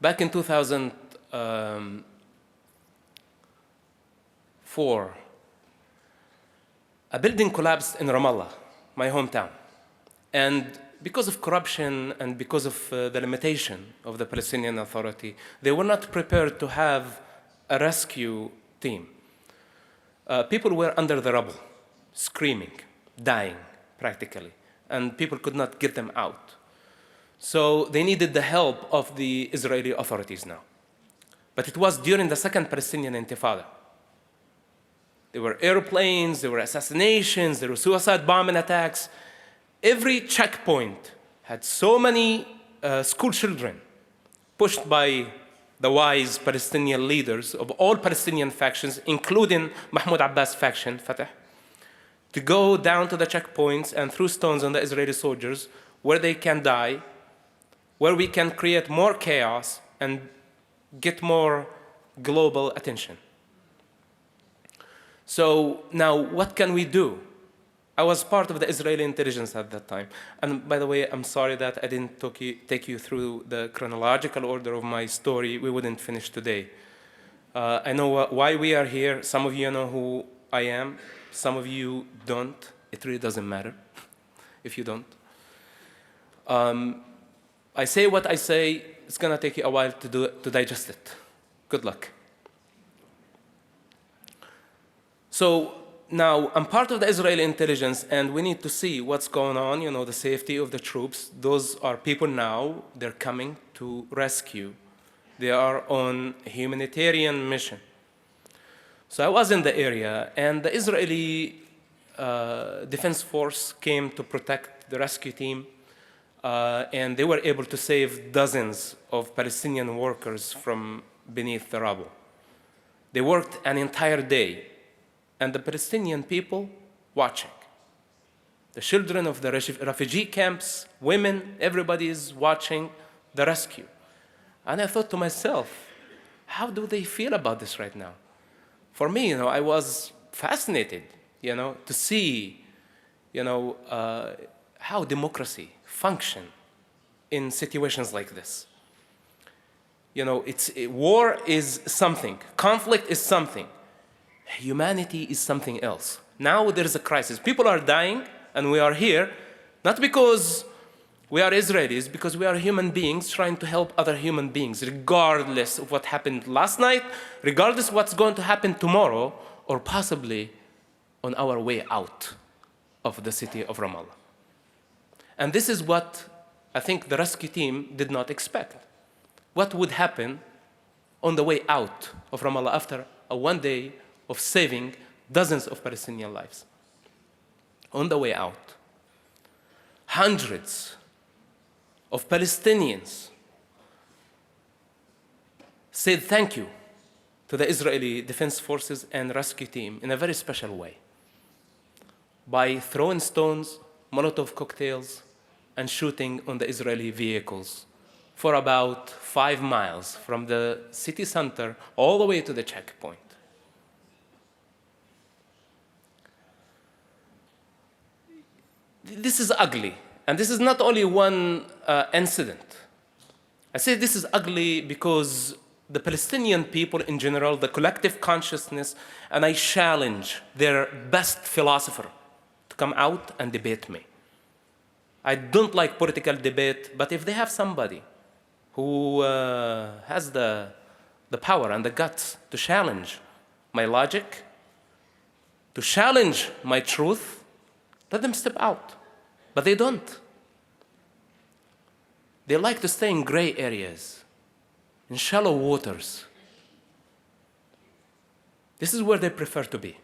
Back in 2004, a building collapsed in Ramallah, my hometown. And because of corruption and because of the limitation of the Palestinian Authority, they were not prepared to have a rescue team. People were under the rubble, screaming, dying, practically, and people could not get them out. So they needed the help of the Israeli authorities now. But it was during the Second Palestinian Intifada. There were airplanes, there were assassinations, there were suicide bombing attacks. Every checkpoint had so many school children pushed by the wise Palestinian leaders of all Palestinian factions, including Mahmoud Abbas' faction, Fatah, to go down to the checkpoints and throw stones on the Israeli soldiers where they can die, where we can create more chaos and get more global attention. So now what can we do? I was part of the Israeli intelligence at that time. And by the way, I'm sorry that I didn't take you through the chronological order of my story. We wouldn't finish today. I know why we are here. Some of you know who I am. Some of you don't. It really doesn't matter if you don't. I say what I say. It's going to take you a while to digest it. Good luck. So now, I'm part of the Israeli intelligence, and we need to see what's going on, you know, the safety of the troops. Those are people now, they're coming to rescue. They are on a humanitarian mission. So I was in the area, and the Israeli Defense Force came to protect the rescue team, and they were able to save dozens of Palestinian workers from beneath the rubble. They worked an entire day. And the Palestinian people watching. The children of the refugee camps, women, everybody is watching the rescue. And I thought to myself, how do they feel about this right now? For me, you know, I was fascinated, you know, to see, you know, how democracy function in situations like this. You know, war is something, conflict is something. Humanity is something else. Now there is a crisis. People are dying, and we are here, not because we are Israelis, because we are human beings trying to help other human beings, regardless of what happened last night, regardless of what's going to happen tomorrow, or possibly on our way out of the city of Ramallah. And this is what I think the rescue team did not expect. What would happen on the way out of Ramallah after a one day of saving dozens of Palestinian lives? On the way out, hundreds of Palestinians said thank you to the Israeli Defense Forces and rescue team in a very special way by throwing stones, Molotov cocktails, and shooting on the Israeli vehicles for about 5 miles from the city center all the way to the checkpoint. This is ugly, and this is not only one incident. I say this is ugly because the Palestinian people in general, the collective consciousness, and I challenge their best philosopher to come out and debate me. I don't like political debate, but if they have somebody who has the power and the guts to challenge my logic, to challenge my truth, let them step out. But they don't. They like to stay in gray areas, in shallow waters. This is where they prefer to be.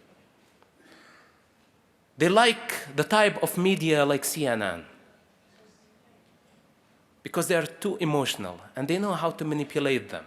They like the type of media like CNN because they are too emotional and they know how to manipulate them.